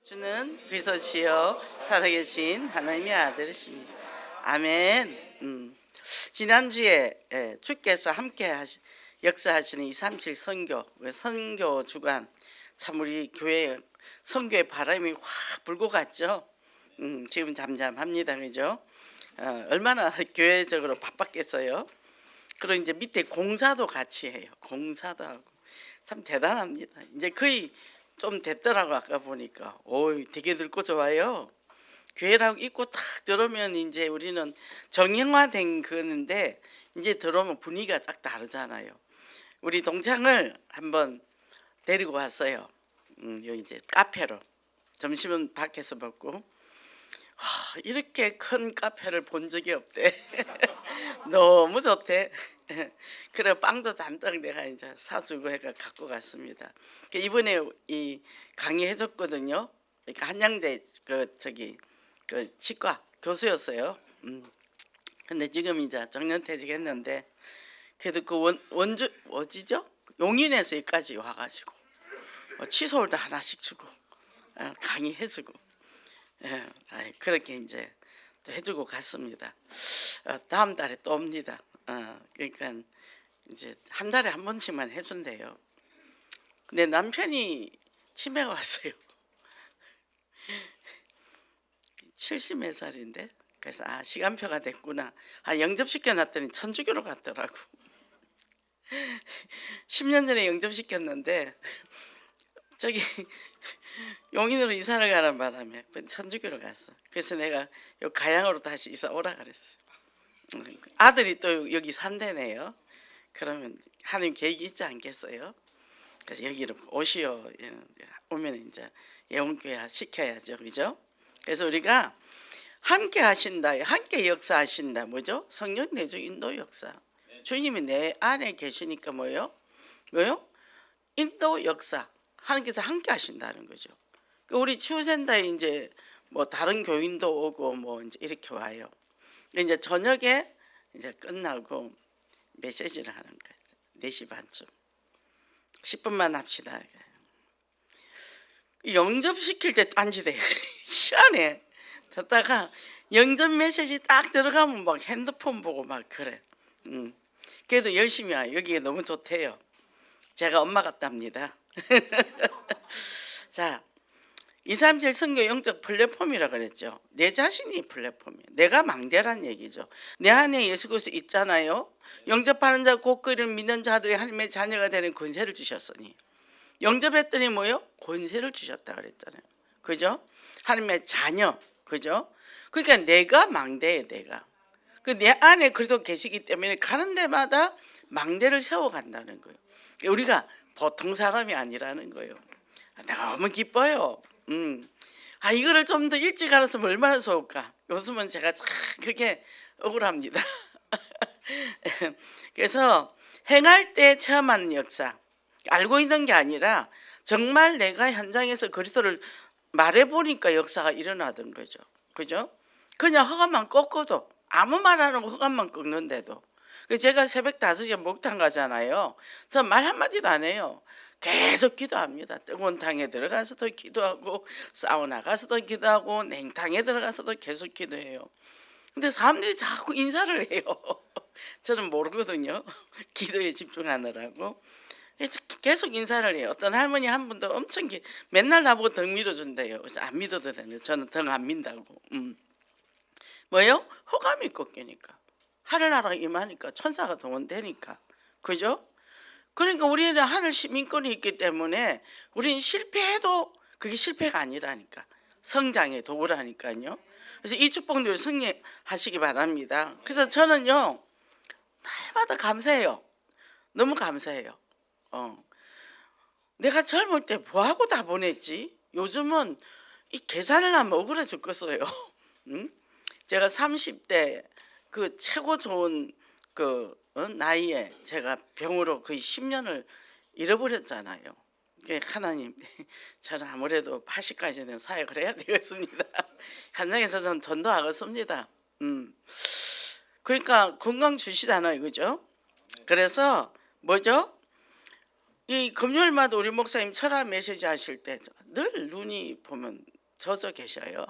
주는 그리스도시요 살아계신 하나님의 아들이십니다. 아멘. 지난주에 주께서 함께 역사하시는 237 선교 주간, 참 우리 교회 선교의 바람이 확 불고 갔죠. 지금 잠잠합니다, 그죠? 얼마나 교회적으로 바빴겠어요. 그리고 이제 밑에 공사도 같이 해요. 공사도 하고 참 대단합니다. 이제 거의 좀 됐더라고. 아까 보니까 되게 늙고 좋아요. 교회라고 입고 탁 들어오면 이제 우리는 정형화된 거는데 이제 들어오면 분위기가 딱 다르잖아요. 우리 동창을 한번 데리고 왔어요. 여기 이제 카페로. 점심은 밖에서 먹고. 이렇게 큰 카페를 본 적이 없대. 너무 좋대. 그래 빵도 잔뜩 내가 이제 사주고 해가 갖고 갔습니다. 이번에 이 강의해줬거든요. 그러니까 한양대 그 치과 교수였어요. 근데 지금 이제 정년퇴직했는데 그래도 그 원주 어디죠? 용인에서 여기까지 와가지고 칫솔도 하나씩 주고 강의해주고 그렇게 이제 또 해주고 갔습니다. 다음 달에 또 옵니다. 그러니까 이제 한 달에 한 번씩만 해준대요. 근데 남편이 치매가 왔어요. 70몇 살인데 그래서 시간표가 됐구나. 영접시켜놨더니 천주교로 갔더라고. 10년 전에 영접시켰는데 저기 용인으로 이사를 가는 바람에 천주교로 갔어. 그래서 내가 여기 가양으로 다시 이사 오라 그랬어. 아들이 또 여기 산대네요. 그러면 하나님 계획이 있지 않겠어요? 그래서 여기로 오시오. 오면 이제 예원교회 시켜야죠, 그죠? 그래서 우리가 함께 하신다, 함께 역사하신다, 뭐죠? 성령 내주 인도 역사. 주님이 내 안에 계시니까 뭐요? 인도 역사. 하나님께서 함께 하신다는 거죠. 우리 치유센터에 이제 뭐 다른 교인도 오고 뭐 이제 이렇게 와요. 이제 저녁에 이제 끝나고 메시지를 하는 거예요. 4시 반쯤. 10분만 합시다. 영접시킬 때 딴지대. 희한해. 듣다가 영접 메시지 딱 들어가면 막 핸드폰 보고 막 그래. 그래도 열심히 와요. 여기가 너무 좋대요. 제가 엄마 같답니다. 자, 237 선교 영적 플랫폼이라 그랬죠. 내 자신이 플랫폼이에요. 내가 망대란 얘기죠. 내 안에 예수 그리스도 있잖아요. 영접하는 자 곧 그를 믿는 자들이 하나님의 자녀가 되는 권세를 주셨으니, 영접했더니 뭐요? 권세를 주셨다 그랬잖아요. 그죠? 하나님의 자녀. 그죠? 그러니까 내가 망대예요. 내가 그 내 안에 그리스도 계시기 때문에 가는 데마다 망대를 세워간다는 거예요. 우리가 보통 사람이 아니라는 거예요. 너무 기뻐요. 이거를 좀 더 일찍 알았으면 얼마나 좋을까. 요즘은 제가 참 그게 억울합니다. 그래서 행할 때 체험하는 역사, 알고 있는 게 아니라 정말 내가 현장에서 그리스도를 말해보니까 역사가 일어나던 거죠. 그죠? 그냥 허감만 꺾어도, 아무 말 안 하고 허감만 꺾는데도. 제가 새벽 5시에 목욕탕 가잖아요. 저 말 한마디도 안 해요. 계속 기도합니다. 뜨거운 탕에 들어가서도 기도하고, 사우나 가서도 기도하고, 냉탕에 들어가서도 계속 기도해요. 근데 사람들이 자꾸 인사를 해요. 저는 모르거든요. 기도에 집중하느라고. 계속 인사를 해요. 어떤 할머니 한 분도 엄청 맨날 나보고 등 밀어준대요. 그래서 안 믿어도 되는데 저는 등 안 민다고. 뭐예요? 허감이 꺾이니까. 하늘나라가 임하니까, 천사가 동원되니까. 그죠? 그러니까 우리는 하늘 시민권이 있기 때문에 우리는 실패해도 그게 실패가 아니라니까. 성장의 도구라니까요. 그래서 이 축복들 승리하시기 바랍니다. 그래서 저는요, 날마다 감사해요. 너무 감사해요. 내가 젊을 때 뭐하고 다 보냈지? 요즘은 이 계산을 하면 억울해 죽겠어요. 제가 30대 그 최고 좋은 나이에 제가 병으로 거의 10년을 잃어버렸잖아요. 하나님, 저는 아무래도 80까지는 사역을 해야 되겠습니다. 현장에서 전 전도하겠습니다. 그러니까 건강 주시잖아요, 그죠? 그래서 뭐죠? 이 금요일마다 우리 목사님 철학 메시지 하실 때 늘 눈이 보면 젖어 계셔요.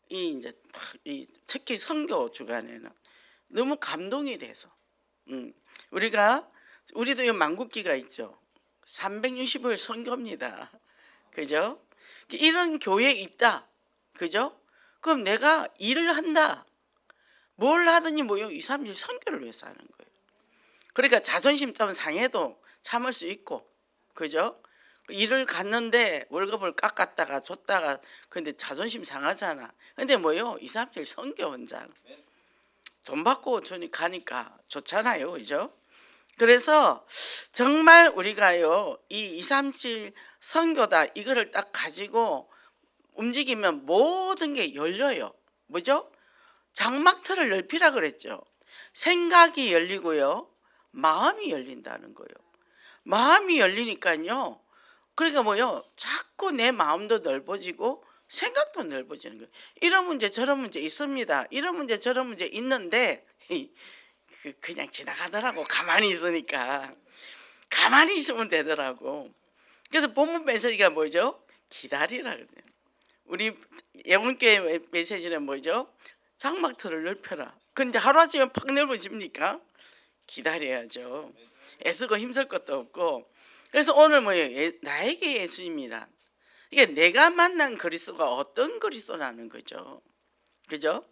이 이제 이 특히 선교 주간에는 너무 감동이 돼서 우리도 이 만국기가 있죠. 360일 선교입니다. 그죠? 이런 교회 있다. 그죠? 그럼 내가 일을 한다. 뭘 하더니 뭐요? 2, 3일 선교를 위해서 하는 거예요. 그러니까 자존심 좀 상해도 참을 수 있고, 그죠? 일을 갔는데 월급을 깎았다가 줬다가 근데 자존심 상하잖아. 근데 뭐요? 2, 3일 선교 원장 돈 받고 주니 가니까 좋잖아요, 그죠? 그래서 정말 우리가요 이 2, 3일 선교다 이거를 딱 가지고 움직이면 모든 게 열려요. 뭐죠? 장막틀을 넓히라 그랬죠. 생각이 열리고요. 마음이 열린다는 거예요. 마음이 열리니까요. 그러니까 뭐요? 자꾸 내 마음도 넓어지고 생각도 넓어지는 거예요. 이런 문제 저런 문제 있습니다. 이런 문제 저런 문제 있는데 그냥 지나가더라고. 가만히 있으니까. 가만히 있으면 되더라고. 그래서 본문 메시지가 뭐죠? 기다리라 그래요. 우리 예원교회 메시지는 뭐죠? 장막틀을 넓혀라. 근데 하루아침에 팍 넓어집니까? 기다려야죠. 애쓰고 힘쓸 것도 없고. 그래서 오늘 뭐예요? 나에게 예수님이란 이게 내가 만난 그리스도가 어떤 그리스도라는 거죠. 그죠?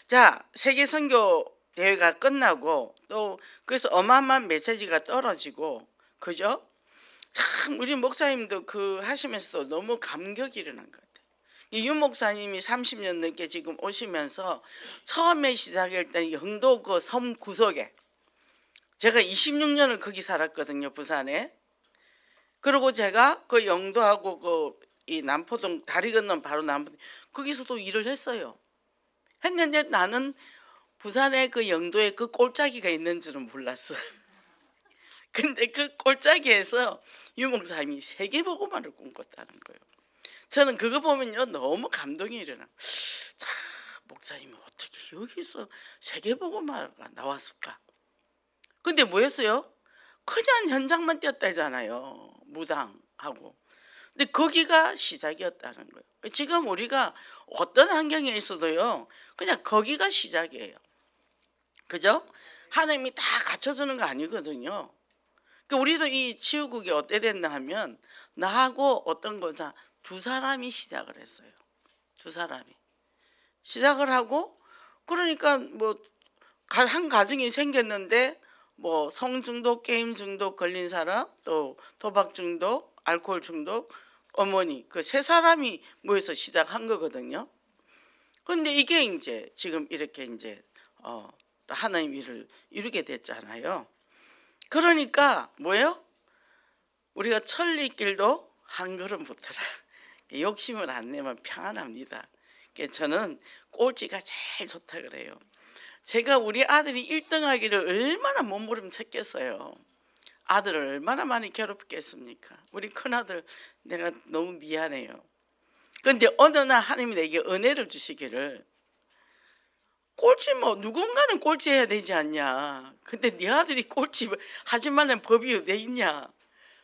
자, 세계 선교 대회가 끝나고 또 그래서 어마어마한 메시지가 떨어지고, 그죠? 참 우리 목사님도 그 하시면서도 너무 감격이 일어난 것 같아요. 이 유 목사님이 30년 넘게 지금 오시면서 처음에 시작할 때 영도 그 섬 구석에 제가 26년을 거기 살았거든요, 부산에. 그리고 제가 그 영도하고 그 이 남포동 다리 건넌 바로 남포동 거기서도 일을 했어요. 했는데 나는 부산에 그 영도에 그 꼴짜기가 있는 줄은 몰랐어. 근데 그 꼴짜기에서 유 목사님이 세계복음화를 꿈꿨다는 거예요. 저는 그거 보면요 너무 감동이 일어나. 자, 목사님이 어떻게 여기서 세계복음화가 나왔을까? 근데 뭐였어요? 그냥 현장만 뛰었다잖아요. 무당하고. 근데 거기가 시작이었다는 거예요. 지금 우리가 어떤 환경에 있어도요 그냥 거기가 시작이에요. 그죠? 하나님이 다 갖춰주는 거 아니거든요. 그러니까 우리도 이 치유국이 어때 됐나 하면 나하고 어떤 거자 두 사람이 시작을 했어요. 두 사람이 시작을 하고 그러니까 뭐 한 가정이 생겼는데 뭐 성중독, 게임 중독 걸린 사람, 또 도박 중독, 알코올 중독, 어머니 그 세 사람이 모여서 시작한 거거든요. 그런데 이게 이제 지금 이렇게 이제 하나님 일을 이루게 됐잖아요. 그러니까 뭐예요? 우리가 천리길도 한 걸음부터라. 욕심을 안 내면 평안합니다. 저는 꼴찌가 제일 좋다 그래요. 제가 우리 아들이 1등 하기를 얼마나 몸부림쳤겠어요. 아들을 얼마나 많이 괴롭혔겠습니까? 우리 큰아들 내가 너무 미안해요. 그런데 어느 날 하나님이 내게 은혜를 주시기를 꼴찌 뭐 누군가는 꼴찌 해야 되지 않냐. 근데 네 아들이 꼴찌 하지 말라는 법이 어디 있냐.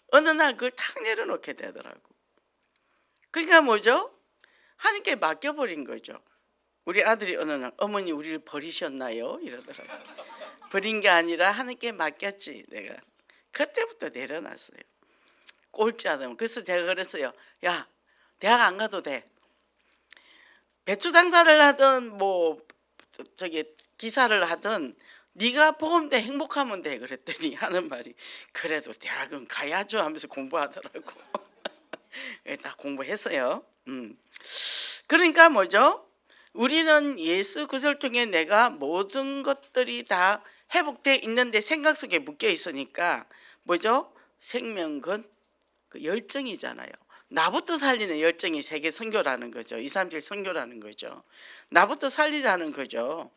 어느 날 그걸 탁 내려놓게 되더라고. 그러니까 뭐죠? 하나님께 맡겨버린 거죠. 우리 아들이 어느 날 어머니 우리를 버리셨나요? 이러더라고요. 버린 게 아니라 하나님께 맡겼지 내가. 그때부터 내려놨어요. 꼴찌 하다면. 그래서 제가 그랬어요. 야 대학 안 가도 돼. 배추 장사를 하든 뭐 저기 기사를 하든 네가 복음대 행복하면 돼 그랬더니 하는 말이 그래도 대학은 가야죠 하면서 공부하더라고. 다 공부했어요. 그러니까 뭐죠? 우리는 예수 그리스도를 통해 내가 모든 것들이 다 회복돼 있는데 생각 속에 묶여 있으니까 뭐죠? 생명은 그 열정이잖아요. 나부터 살리는 열정이 세계 선교라는 거죠. 2, 3, 7 선교라는 거죠. 나부터 살리자는 거죠.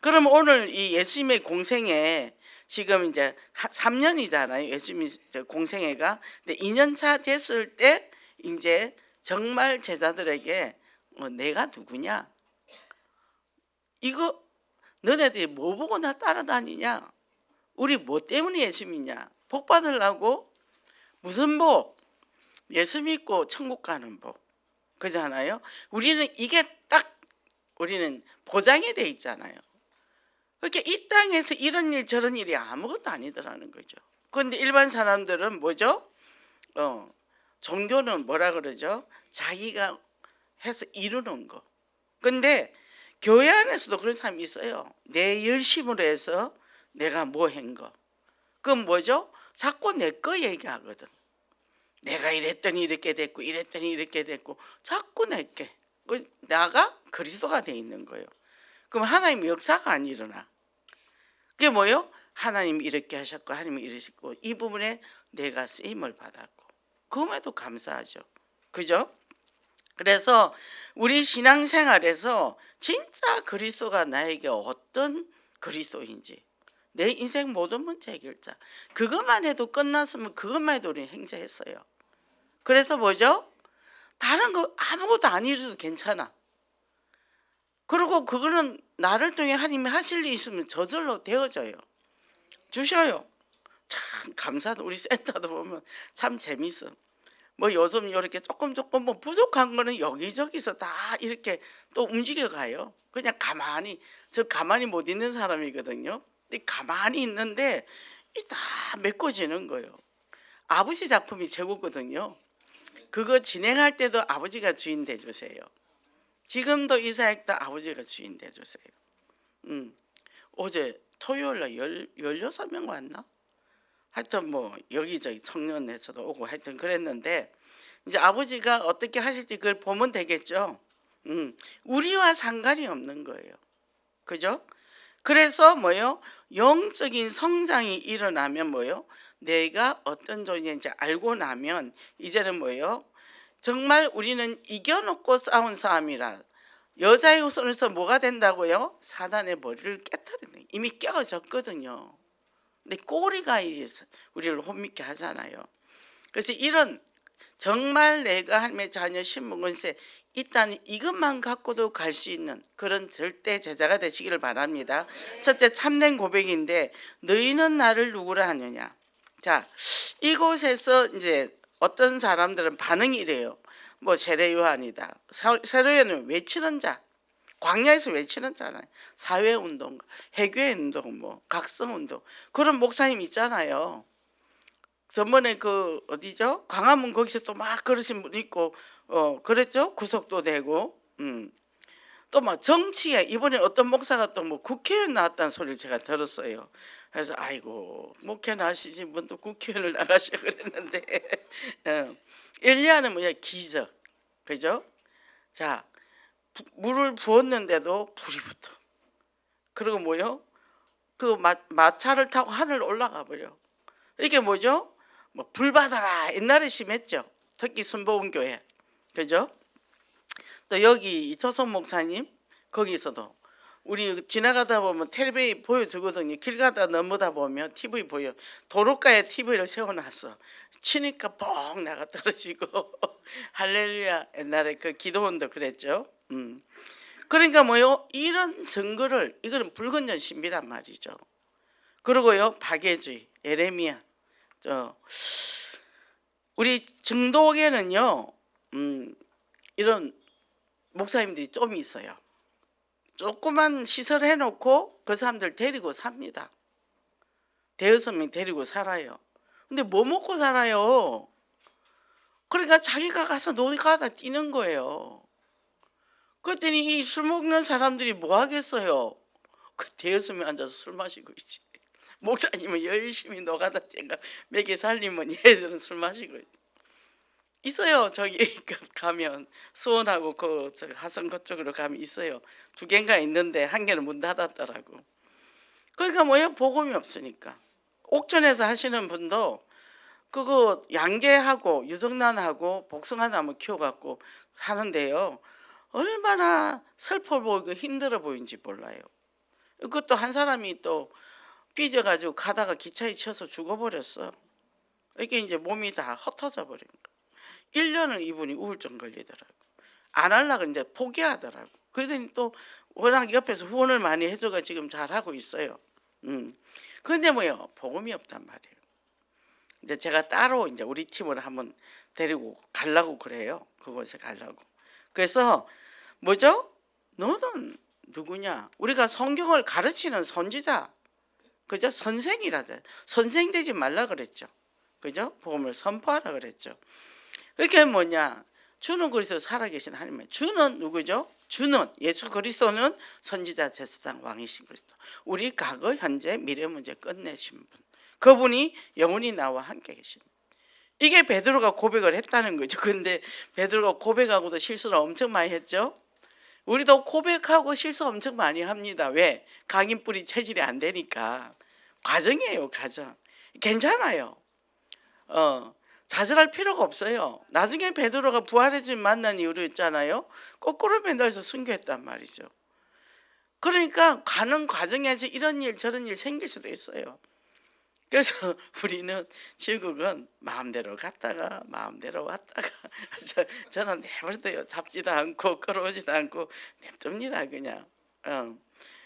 그럼 오늘 이 예수님의 공생애 지금 이제 3년이잖아요. 예수님 공생애가. 근데 2년차 됐을 때 이제 정말 제자들에게 내가 누구냐? 이거 너네들이 뭐 보고 나 따라다니냐? 우리 뭐 때문에 예수 믿냐? 복 받으려고? 무슨 복? 예수 믿고 천국 가는 복. 그잖아요. 우리는 이게 딱 우리는 보장이 돼 있잖아요. 그렇게 이 땅에서 이런 일 저런 일이 아무것도 아니더라는 거죠. 그런데 일반 사람들은 뭐죠? 종교는 뭐라 그러죠? 자기가 해서 이루는 거. 근데 교회 안에서도 그런 사람이 있어요. 내 열심으로 해서 내가 뭐 한 거. 그건 뭐죠? 자꾸 내 거 얘기하거든. 내가 이랬더니 이렇게 됐고 이랬더니 이렇게 됐고 자꾸 내게. 나가 그리스도가 돼 있는 거예요. 그럼 하나님의 역사가 안 일어나. 그게 뭐요? 하나님이 이렇게 하셨고 하나님이 이러시고 이 부분에 내가 쓰임을 받았고 그럼에도 감사하죠. 그죠? 그래서 우리 신앙생활에서 진짜 그리스도가 나에게 어떤 그리스도인지 내 인생 모든 문제 해결자 그것만 해도 끝났으면 그것만 해도 우리는 행사했어요. 그래서 뭐죠? 다른 거 아무것도 안 이뤄도 괜찮아. 그리고 그거는 나를 통해 하나님이 하실 일이 있으면 저절로 되어져요. 주셔요. 참 감사도 우리 센터도 보면 참 재밌어. 뭐 요즘 이렇게 조금 뭐 부족한 거는 여기저기서 다 이렇게 또 움직여 가요. 그냥 가만히 저 가만히 못 있는 사람이거든요. 근데 가만히 있는데 이 다 메꿔지는 거예요. 아버지 작품이 최고거든요. 그거 진행할 때도 아버지가 주인 돼 주세요. 지금도 이사했다 아버지가 주인 돼 주세요. 어제 토요일 날 16명 왔나? 하여튼 뭐 여기저기 청년에서도 오고 하여튼 그랬는데 이제 아버지가 어떻게 하실지 그걸 보면 되겠죠. 우리와 상관이 없는 거예요. 그죠? 그래서 뭐요? 영적인 성장이 일어나면 뭐요? 내가 어떤 존재인지 알고 나면 이제는 뭐요? 정말 우리는 이겨놓고 싸운 싸움이라 여자의 후손에서 뭐가 된다고요? 사단의 머리를 깨트리는 이미 깨어졌거든요. 근데 꼬리가 우리를 혼미케 하잖아요. 그래서 이런 정말 내가 하나님의 자녀 신분권세 있다는 이것만 갖고도 갈 수 있는 그런 절대 제자가 되시기를 바랍니다. 첫째 참된 고백인데 너희는 나를 누구라 하느냐. 자, 이곳에서 이제 어떤 사람들은 반응이 이래요. 뭐 세례 요한이다. 세례 요한은 외치는 자. 광야에서 외치는 자잖아요. 사회운동, 해괴운동, 뭐 각성운동 그런 목사님 있잖아요. 전번에 그 어디죠? 광화문 거기서 또 막 그러신 분 있고 그랬죠? 구속도 되고 또 막 정치에 이번에 어떤 목사가 또 뭐 국회의원 나왔다는 소리를 제가 들었어요. 그래서 아이고 목회 나시신 분도 국회의원을 나가셔 그랬는데 엘리야는 뭐냐 기적 그죠? 자 물을 부었는데도 불이 붙어. 그리고 뭐요? 그 마차를 타고 하늘 올라가 버려. 이게 뭐죠? 뭐 불 받아라 옛날에 심했죠. 특히 순복음교회 그죠? 또 여기 이초성 목사님 거기서도 우리 지나가다 보면 텔레비 보여주거든요. 길 가다 넘어다 보면 TV 보여. 도로가에 TV를 세워놨어. 치니까 뻥 나가 떨어지고 할렐루야. 옛날에 그 기도원도 그랬죠. 그러니까 뭐요? 이런 증거를 이거는 불건전 신비란 말이죠. 그리고요 박예주의 예레미야 우리 중독에는요 이런 목사님들이 좀 있어요. 조그만 시설 해놓고 그 사람들 데리고 삽니다. 대여섯 명 데리고 살아요. 근데 뭐 먹고 살아요? 그러니까 자기가 가서 놀이가다 뛰는 거예요. 그랬더니 이 술 먹는 사람들이 뭐 하겠어요? 그 대여섯 명 앉아서 술 마시고 있지. 목사님은 열심히 노가다 뛰가 먹여 살리면 얘들은 술 마시고 있어요. 저기 가면 수원하고 그 하성 그쪽으로 가면 있어요. 두 개인가 있는데 한 개는 문 닫았더라고. 그러니까 뭐예요? 복음이 없으니까. 옥천에서 하시는 분도 그거 양계하고 유정란하고 복숭아나무 키워갖고 사는데요. 얼마나 슬퍼 보이고 힘들어 보이는지 몰라요. 그것도 한 사람이 또 삐져가지고 가다가 기차에 쳐서 죽어버렸어. 이게 이제 몸이 다 흩어져 버린 거야. 1년을 이분이 우울증 걸리더라고. 안 하려고 이제 포기하더라고. 그러더니 또 워낙 옆에서 후원을 많이 해줘가 지금 잘하고 있어요. 근데 뭐요? 복음이 없단 말이에요. 이제 제가 따로 이제 우리 팀을 한번 데리고 가려고 그래요. 그곳에 가려고. 그래서 뭐죠? 너는 누구냐? 우리가 성경을 가르치는 선지자, 그죠? 선생이라잖아요. 선생 되지 말라 그랬죠. 그죠? 복음을 선포하라 그랬죠. 그게 뭐냐? 주는 그리스도 살아계신 하나님. 주는 누구죠? 주는 예수 그리스도는 선지자, 제사장, 왕이신 그리스도. 우리 과거, 현재, 미래 문제 끝내신 분. 그분이 영원히 나와 함께 계신 분. 이게 베드로가 고백을 했다는 거죠. 근데 베드로가 고백하고도 실수를 엄청 많이 했죠. 우리도 고백하고 실수 엄청 많이 합니다. 왜? 각인뿌리 체질이 안 되니까. 과정이에요, 과정. 괜찮아요. 좌절할 필요가 없어요. 나중에 베드로가 부활의 주님 만난 이유로 있잖아요. 거꾸로 맨날서 순교했단 말이죠. 그러니까 가는 과정에서 이런 일 저런 일 생길 수도 있어요. 그래서 우리는 지국은 마음대로 갔다가 마음대로 왔다가 저는 내버려둬요. 잡지도 않고 끌어오지도 않고 냅둡니다 그냥.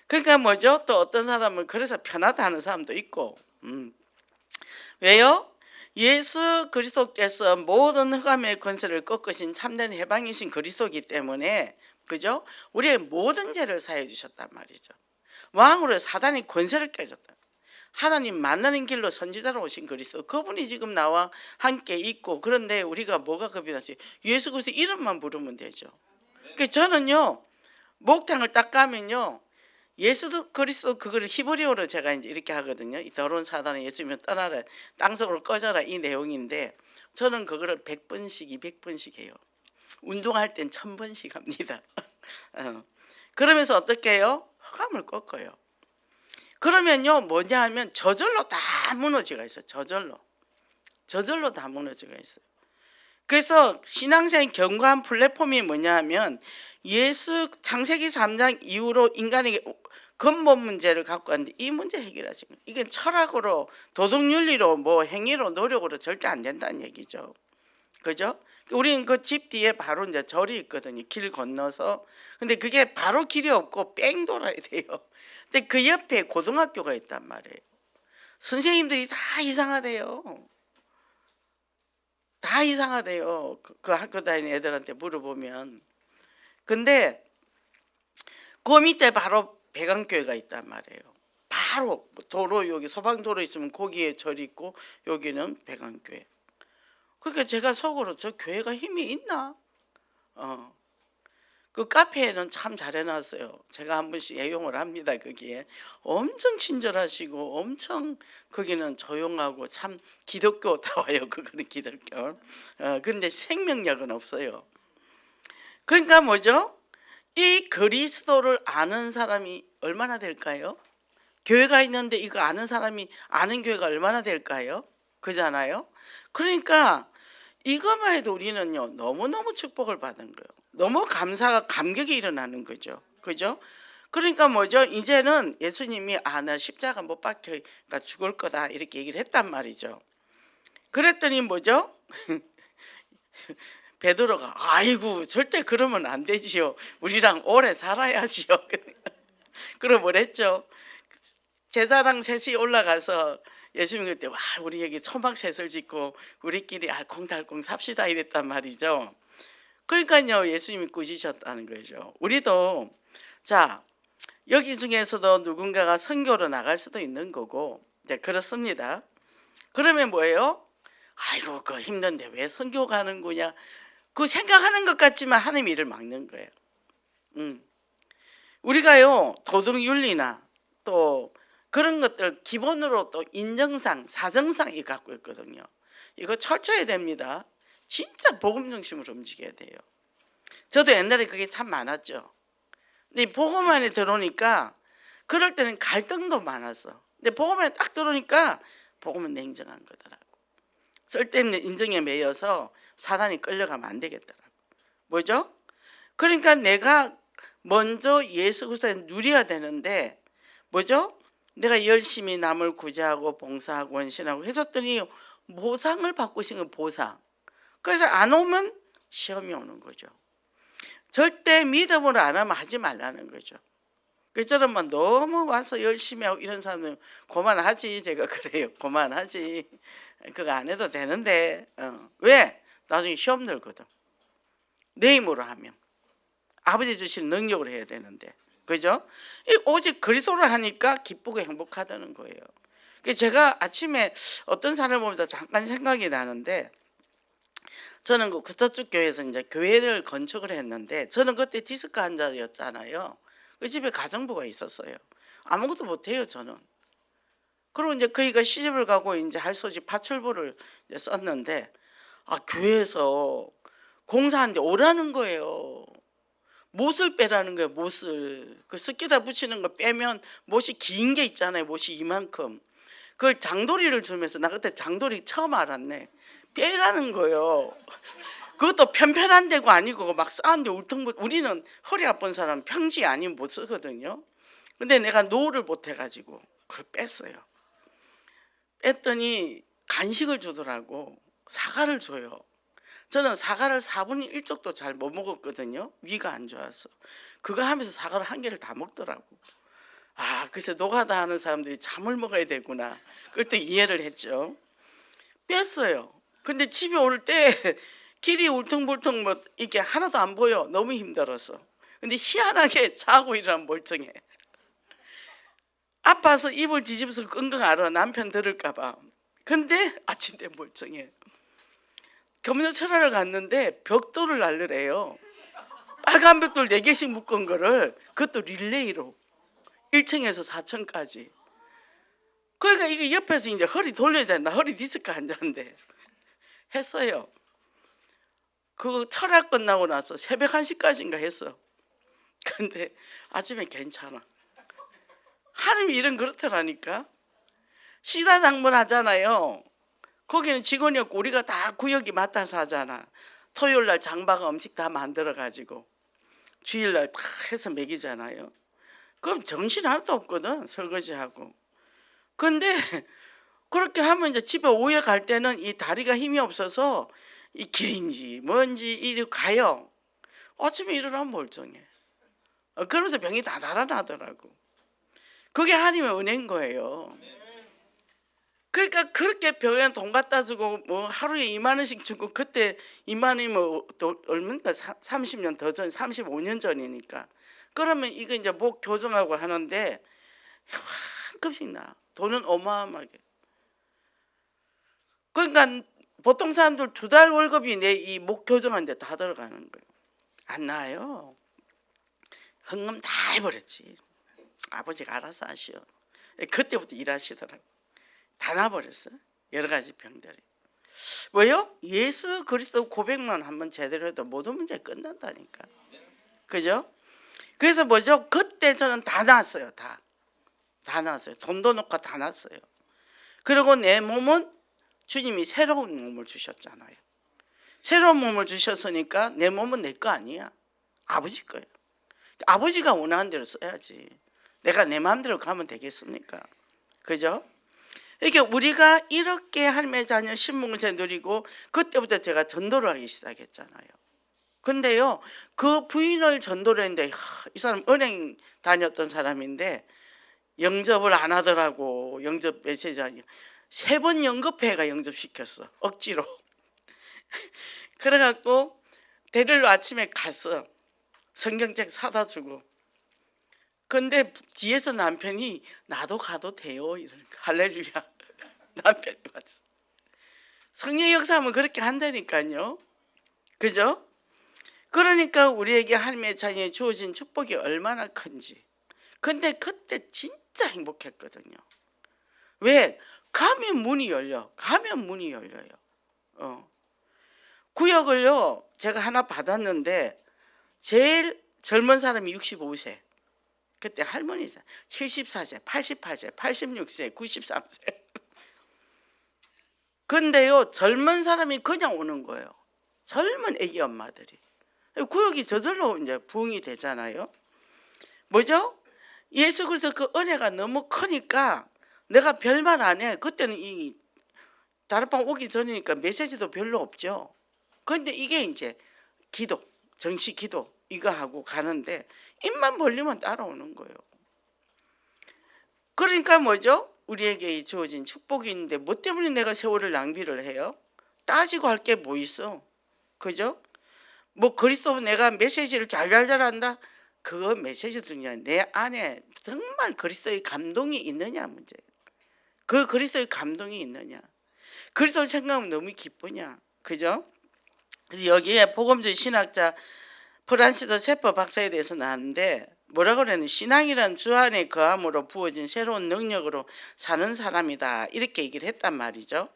그러니까 뭐죠? 또 어떤 사람은 그래서 편하다 하는 사람도 있고. 왜요? 예수 그리스도께서 모든 흑암의 권세를 꺾으신 참된 해방이신 그리스도이기 때문에, 그죠? 우리의 모든 죄를 사해 주셨단 말이죠. 왕으로 사단의 권세를 깨졌다. 하나님 만나는 길로 선지자로 오신 그리스도, 그분이 지금 나와 함께 있고, 그런데 우리가 뭐가 겁이 나지? 예수 그리스도 이름만 부르면 되죠. 그러니까 저는요, 목탕을 딱 가면요, 예수 그리스도 그거를 히브리어로 제가 이제 이렇게 하거든요. 이 더러운 사단은 예수님을 떠나라, 땅속으로 꺼져라, 이 내용인데 저는 그거를 100번씩 200번씩 해요. 운동할 땐 1000번씩 합니다. 그러면서 어떻게 해요? 흑암을 꺾어요. 그러면요, 뭐냐 하면 저절로 다 무너지가 있어요. 저절로 다 무너지가 있어요. 그래서 신앙생활 견고한 플랫폼이 뭐냐 하면 예수 창세기 3장 이후로 인간에게 근본 문제를 갖고 왔는데 이 문제 해결하신 거예요. 이게 철학으로, 도덕윤리로, 뭐 행위로, 노력으로 절대 안 된다는 얘기죠. 그죠? 우리는 그 집 뒤에 바로 이제 절이 있거든요. 길 건너서. 근데 그게 바로 길이 없고 뺑 돌아야 돼요. 근데 그 옆에 고등학교가 있단 말이에요. 선생님들이 다 이상하대요. 다 이상하대요. 그 학교 다니는 애들한테 물어보면. 근데 그 밑에 바로 백안교회가 있단 말이에요. 바로 도로, 여기 소방도로 있으면 거기에 절이 있고 여기는 백안교회. 그러니까 제가 속으로 저 교회가 힘이 있나? 그 카페에는 참 잘 해놨어요. 제가 한 번씩 애용을 합니다. 거기에 엄청 친절하시고 엄청 거기는 조용하고 참 기독교다워요. 그거는 기독교. 근데 생명력은 없어요. 그러니까 뭐죠? 이 그리스도를 아는 사람이 얼마나 될까요? 교회가 있는데 이거 아는 사람이 아는 교회가 얼마나 될까요? 그잖아요. 그러니까 이것만 해도 우리는요, 너무너무 축복을 받은 거예요. 너무 감사가, 감격이 일어나는 거죠. 그죠? 그러니까 뭐죠? 이제는 예수님이 나 십자가 못 박혀가 죽을 거다 이렇게 얘기를 했단 말이죠. 그랬더니 뭐죠? 베드로가 아이고 절대 그러면 안 되지요. 우리랑 오래 살아야지요. 그럼 뭐랬죠? 제자랑 셋이 올라가서 예수님 그때 와 우리 여기 초막셋을 짓고 우리끼리 알콩달콩 삽시다 이랬단 말이죠. 그러니까요, 예수님이 꾸짖으셨다는 거죠. 우리도 자 여기 중에서도 누군가가 선교로 나갈 수도 있는 거고, 네, 그렇습니다. 그러면 뭐예요? 아이고 그 힘든데 왜 선교 가는 거냐, 그 생각하는 것 같지만 하나님 일을 막는 거예요. 우리가요 도덕윤리나 또 그런 것들 기본으로 또 인정상, 사정상이 갖고 있거든요. 이거 철저해야 됩니다. 진짜 복음 중심으로 움직여야 돼요. 저도 옛날에 그게 참 많았죠. 근데 복음 안에 들어오니까 그럴 때는 갈등도 많았어. 근데 복음 안에 딱 들어오니까 복음은 냉정한 거더라고. 쓸데없는 인정에 매여서 사단이 끌려가면 안 되겠더라고. 뭐죠? 그러니까 내가 먼저 예수 그리스도를 누려야 되는데 뭐죠? 내가 열심히 남을 구제하고 봉사하고 헌신하고 해줬더니 보상을 받고 싶은 건 보상. 그래서 안 오면 시험이 오는 거죠. 절대 믿음으로 안 하면 하지 말라는 거죠. 그처럼 너무 와서 열심히 하고 이런 사람은 그만하지. 제가 그래요. 그만하지. 그거 안 해도 되는데 왜? 나중에 시험 들거든. 내 힘으로 하면. 아버지 주신 능력을 해야 되는데, 그죠? 오직 그리스도를 하니까 기쁘고 행복하다는 거예요. 제가 아침에 어떤 사람을 보면서 잠깐 생각이 나는데, 저는 그 구서쪽 교회에서 이제 교회를 건축을 했는데, 저는 그때 디스크 환자였잖아요. 그 집에 가정부가 있었어요. 아무것도 못해요, 저는. 그리고 이제 그이가 시집을 가고 이제 할 수 없이 파출부를 이제 썼는데, 교회에서 공사하는데 오라는 거예요. 못을 빼라는 거예요. 못을. 그 습기다 붙이는 거 빼면 못이 긴 게 있잖아요. 못이 이만큼. 그걸 장도리를 주면서, 나 그때 장도리 처음 알았네. 빼라는 거예요. 그것도 편편한 데고 아니고 막 싸는데 울퉁불퉁. 우리는 허리 아픈 사람 평지 아니면 못 쓰거든요. 근데 내가 노를 못 해가지고 그걸 뺐어요. 뺐더니 간식을 주더라고. 사과를 줘요. 저는 사과를 4분의 1쪽도 잘 못 먹었거든요. 위가 안 좋아서. 그거 하면서 사과를 한 개를 다 먹더라고. 그래서 노가다 하는 사람들이 잠을 먹어야 되구나. 그걸 또 이해를 했죠. 뺐어요. 근데 집에 올 때 길이 울퉁불퉁 뭐 이게 하나도 안 보여. 너무 힘들어서. 근데 희한하게 자고 일어나면 멀쩡해. 아파서 이불 뒤집어서 끙끙 앓아. 남편 들을까 봐. 근데 아침 때 멀쩡해. 검정 철학을 갔는데 벽돌을 날르래요. 빨간 벽돌 4개씩 묶은 거를, 그것도 릴레이로 1층에서 4층까지. 그러니까 이게 옆에서 이제 허리 돌려야 된다. 허리 디스크 환자인데 했어요. 그거 철학 끝나고 나서 새벽 1시까지인가 했어. 근데 아침에 괜찮아. 하나님 일은 그렇더라니까. 시사장문 하잖아요. 거기는 직원이 없고 우리가 다 구역이 맡아서 하잖아. 토요일날 장바가 음식 다 만들어가지고 주일날 다 해서 먹이잖아요. 그럼 정신 하나도 없거든, 설거지하고. 근데 그렇게 하면 이제 집에 오후에 갈 때는 이 다리가 힘이 없어서 이 길인지 뭔지 이리 가요. 아침에 일어나면 멀쩡해. 그러면서 병이 다 달아나더라고. 그게 하나님의 은혜인 거예요. 그러니까 그렇게 병원 돈 갖다 주고 뭐 하루에 2만 원씩 주고, 그때 2만 원이면 또 얼마인가 30년 더 전, 35년 전이니까. 그러면 이거 이제 목 교정하고 하는데 한 컵씩 나. 돈은 어마어마하게. 그러니까 보통 사람들 2달 월급이 내 이 목 교정하는데 다 들어가는 거예요. 안 나요. 헌금 다 해버렸지. 아버지가 알아서 하시오. 그때부터 일하시더라고. 다 나버렸어. 여러 가지 병들이. 왜요? 예수 그리스도 고백만 한번 제대로 해도 모든 문제 끝난다니까. 그죠? 그래서 뭐죠? 그때 저는 다 났어요. 다 났어요. 돈도 넣고 다 났어요. 그리고 내 몸은 주님이 새로운 몸을 주셨잖아요. 새로운 몸을 주셨으니까 내 몸은 내 거 아니야. 아버지 거예요. 아버지가 원하는 대로 써야지. 내가 내 마음대로 가면 되겠습니까? 그죠? 이게 우리가 이렇게 하나님의 자녀 신분제 누리고, 그때부터 제가 전도를 하기 시작했잖아요. 근데요, 그 부인을 전도를 했는데, 이 사람 은행 다녔던 사람인데 영접을 안 하더라고. 영접 메시지 아니야. 3번 영급회가 영접시켰어. 억지로. 그래갖고 데리러 아침에 갔어. 성경책 사다 주고. 근데 뒤에서 남편이 나도 가도 돼요 이러니까, 할렐루야. 남편이 왔어. 성령 역사하면 그렇게 한다니까요. 그죠? 그러니까 우리에게 하나님의 자녀에 주어진 축복이 얼마나 큰지. 근데 그때 진짜 행복했거든요. 왜? 가면 문이 열려. 가면 문이 열려요. 구역을요, 제가 하나 받았는데 제일 젊은 사람이 65세. 그때 할머니잖아. 74세, 88세, 86세, 93세. 근데요, 젊은 사람이 그냥 오는 거예요. 젊은 애기 엄마들이. 구역이 저절로 이제 부흥이 되잖아요. 뭐죠? 예수 그리스도 그 은혜가 너무 크니까 내가 별말 안 해. 그때는 이 다락방 오기 전이니까 메시지도 별로 없죠. 그런데 이게 이제 기도, 정시 기도 이거 하고 가는데 입만 벌리면 따라오는 거예요. 그러니까 뭐죠? 우리에게 주어진 축복이 있는데 뭐 때문에 내가 세월을 낭비를 해요? 따지고 할 게 뭐 있어? 그죠? 뭐 그리스도 내가 메시지를 잘잘잘 한다. 그거 메시지 중요한 내 안에 정말 그리스도의 감동이 있느냐 문제예요. 그 그리스도의 감동이 있느냐. 그리스도 생각하면 너무 기쁘냐. 그죠? 그래서 여기에 복음주의 신학자 프란시스 세퍼 박사에 대해서 나왔는데 뭐라고 그랬는 신앙이란 주 안에 거함으로 부어진 새로운 능력으로 사는 사람이다. 이렇게 얘기를 했단 말이죠.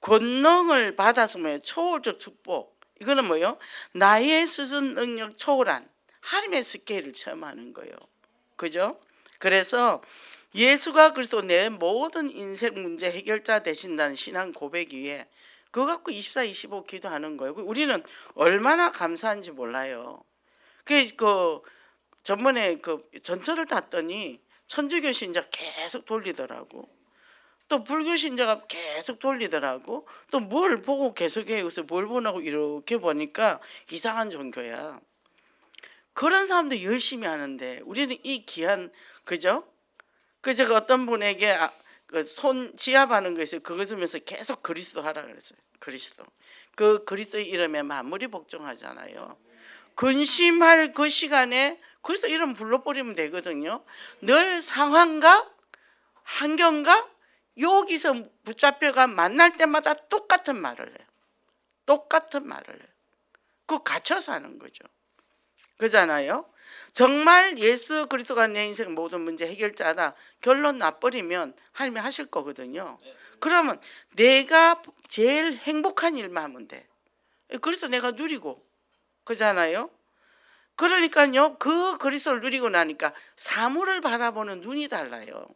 권능을 받아서 뭐예요? 초월적 축복. 이거는 뭐예요? 나의 수준 능력 초월한 하나님의 스케일을 체험하는 거예요. 그죠? 그래서 예수가 그리스도 내 모든 인생 문제 해결자 되신다는 신앙 고백 위에 그거 갖고 24, 25 기도하는 거예요. 우리는 얼마나 감사한지 몰라요. 그 전번에 그 전철을 탔더니 천주교 신자 계속 돌리더라고. 또 불교 신자가 계속 돌리더라고. 또 뭘 보고 계속해요. 그래서 뭘 보나고 이렇게 보니까 이상한 종교야. 그런 사람도 열심히 하는데 우리는 이 귀한 그죠? 그 제가 어떤 분에게 그 손 지압하는 거 있어요. 그거 주면서 계속 그리스도 하라 그랬어요. 그리스도. 그 그리스도의 이름에 마무리 복종하잖아요. 근심할 그 시간에 그리스도 이름 불러버리면 되거든요. 늘 상황과 환경과 여기서 붙잡혀가 만날 때마다 똑같은 말을 해요. 똑같은 말을 해요. 그거 갇혀서 하는 거죠. 그잖아요. 정말 예수 그리스도가 내 인생 모든 문제 해결자다. 결론 나버리면 하나님이 하실 거거든요. 그러면 내가 제일 행복한 일만 하면 돼. 그리스도 내가 누리고 그잖아요. 그러니까요. 그 그리스도를 누리고 나니까 사물을 바라보는 눈이 달라요.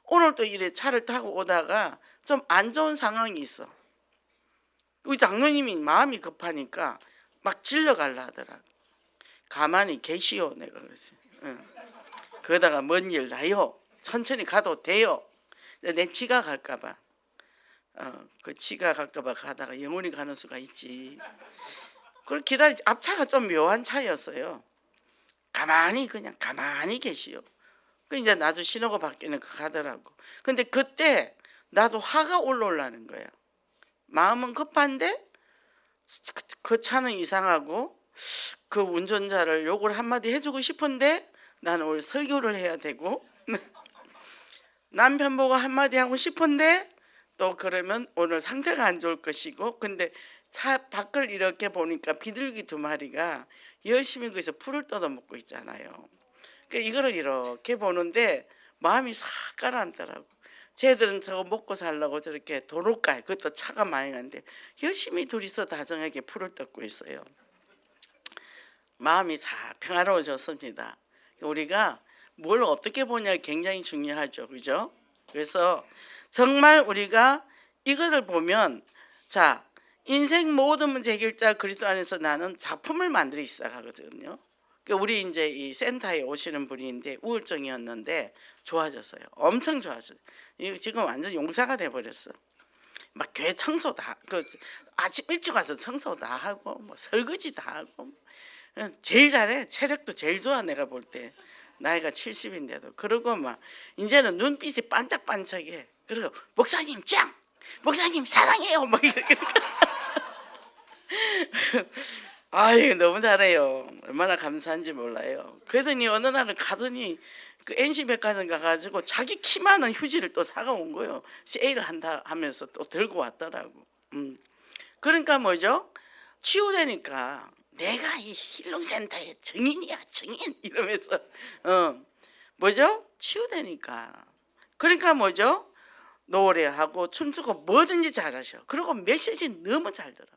오늘도 이래 차를 타고 오다가 좀 안 좋은 상황이 있어. 우리 장로님이 마음이 급하니까 막 질러갈라 하더라고. 가만히 계시오. 내가 그랬어요. 응. 그러다가 먼 일 나요. 천천히 가도 돼요. 내 지가 갈까봐. 그 지가 갈까봐 가다가 영혼이 가는 수가 있지. 그걸 기다리지. 앞차가 좀 묘한 차였어요. 가만히 그냥 가만히 계시오. 그 이제 나도 신호가 바뀌는 거 가더라고. 근데 그때 나도 화가 올라오려는 거야. 마음은 급한데 그 차는 이상하고 그 운전자를 욕을 한마디 해주고 싶은데 나는 오늘 설교를 해야 되고 남편 보고 한마디 하고 싶은데 또 그러면 오늘 상태가 안 좋을 것이고 근데 차 밖을 이렇게 보니까 비둘기 두 마리가 열심히 거기서 풀을 뜯어먹고 있잖아요. 그러니까 이거를 이렇게 보는데 마음이 싹 가라앉더라고. 쟤들은 저거 먹고 살려고 저렇게 도로가에 그것도 차가 많이 가는데 열심히 둘이서 다정하게 풀을 뜯고 있어요. 마음이 싹 평화로워졌습니다. 우리가 뭘 어떻게 보냐 굉장히 중요하죠. 그죠? 그래서 정말 우리가 이것을 보면 자 인생 모든 문제 해결자 그리스도 안에서 나는 작품을 만들기 시작하거든요. 우리 이제 이 센터에 오시는 분인데 우울증이었는데 좋아졌어요. 엄청 좋아졌어요. 지금 완전 용사가 돼버렸어. 막 교회 청소 다, 아침 일찍 와서 청소 다 하고 뭐 설거지 다 하고 제일 잘해. 체력도 제일 좋아 내가 볼 때. 나이가 70인데도 그러고 막 이제는 눈빛이 반짝반짝해. 그리고 목사님 짱, 목사님 사랑해요. 막 이렇게. 아유 너무 잘해요. 얼마나 감사한지 몰라요. 그러더니 어느 날은 가더니 그 NC백화점 가가지고 자기 키만한 휴지를 또 사가 온 거예요. 세일을 한다 하면서 또 들고 왔더라고. 그러니까 뭐죠? 치유되니까 내가 이 힐링센터의 증인이야 증인 이러면서 뭐죠? 치유되니까. 그러니까 뭐죠? 노래하고 춤추고 뭐든지 잘하셔. 그리고 메시지 너무 잘 들어.